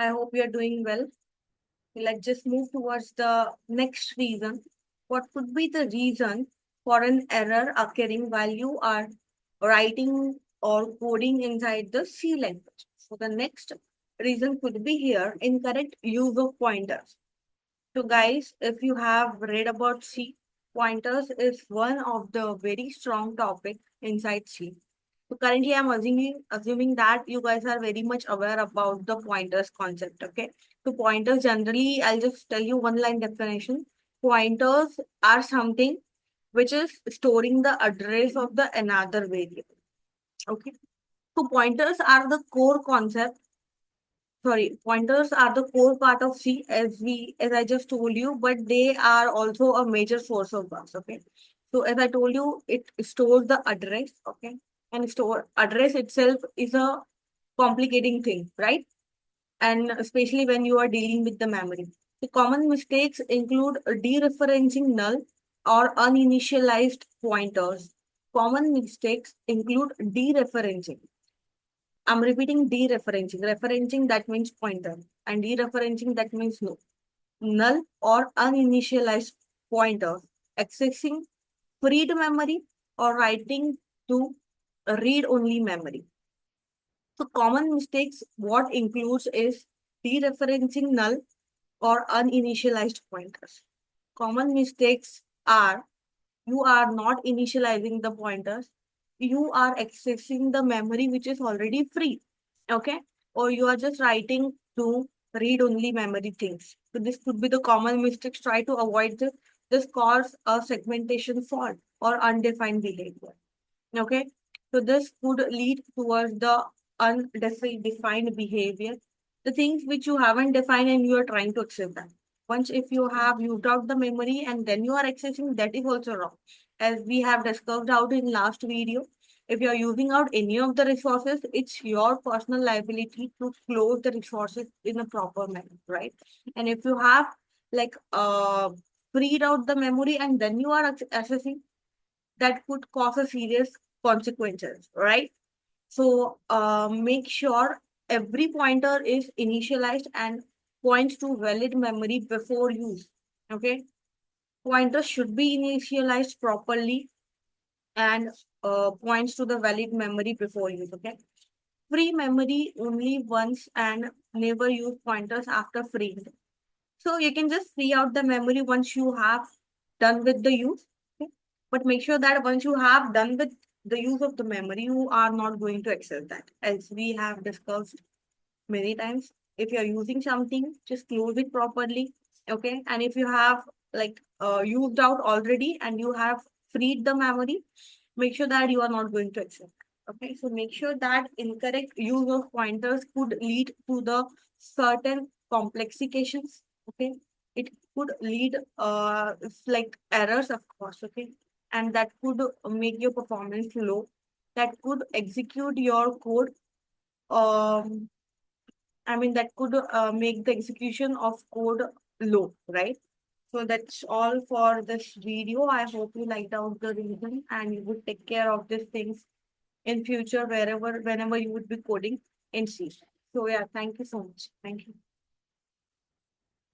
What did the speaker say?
I hope you're doing well. Let's just move towards the next reason. What could be the reason for an error occurring while you are writing or coding inside the C language? So the next reason could be here incorrect use of pointers. So guys, if you have read about C, pointers is one of the very strong topic inside C. So currently I'm assuming that you guys are very much aware about the pointers concept, okay? So pointers generally, I'll just tell you one line definition. Pointers are something which is storing the address of the another variable. Okay. So pointers are the core concept. Sorry, pointers are the core part of C as I just told you, but they are also a major source of bugs. Okay. So as I told you, it stores the address, okay? And store address itself is a complicating thing, right? And especially when you are dealing with the memory. The common mistakes include dereferencing null or uninitialized pointers. Common mistakes include dereferencing. I'm repeating dereferencing. Referencing that means pointer, and dereferencing that means no. Null or uninitialized pointers. Accessing freed memory or writing to read-only memory. So common mistakes, what includes is dereferencing null or uninitialized pointers. Common mistakes are you are not initializing the pointers, you are accessing the memory which is already free, okay? Or you are just writing to read-only memory things. So this could be the common mistakes. Try to avoid this. This cause a segmentation fault or undefined behavior. Okay, so this could lead towards the undefined behavior, the things which you haven't defined and you are trying to access that. Once if you have used out the memory and then you are accessing, that is also wrong. As we have discussed out in last video, if you are using out any of the resources, it's your personal liability to close the resources in a proper manner, right? And if you have like freed out the memory and then you are accessing, that could cause a serious consequences, right? So make sure every pointer is initialized and points to valid memory before use. Okay, pointers should be initialized properly and points to the valid memory before use. Okay, free memory only once and never use pointers after freeing. So you can just free out the memory once you have done with the use. Okay? But make sure that once you have done with the use of the memory, you are not going to access that. As we have discussed many times, if you are using something, just close it properly. Okay. And if you have like used out already and you have freed the memory, make sure that you are not going to access. Okay. So make sure that incorrect use of pointers could lead to the certain complexifications. Okay, it could lead like errors, of course. Okay, and that could make your performance low, that could execute your code. I mean that could make the execution of code low, right? So that's all for this video. I hope you liked out the reason and you would take care of these things in future wherever whenever you would be coding in C. So yeah, thank you so much. Thank you.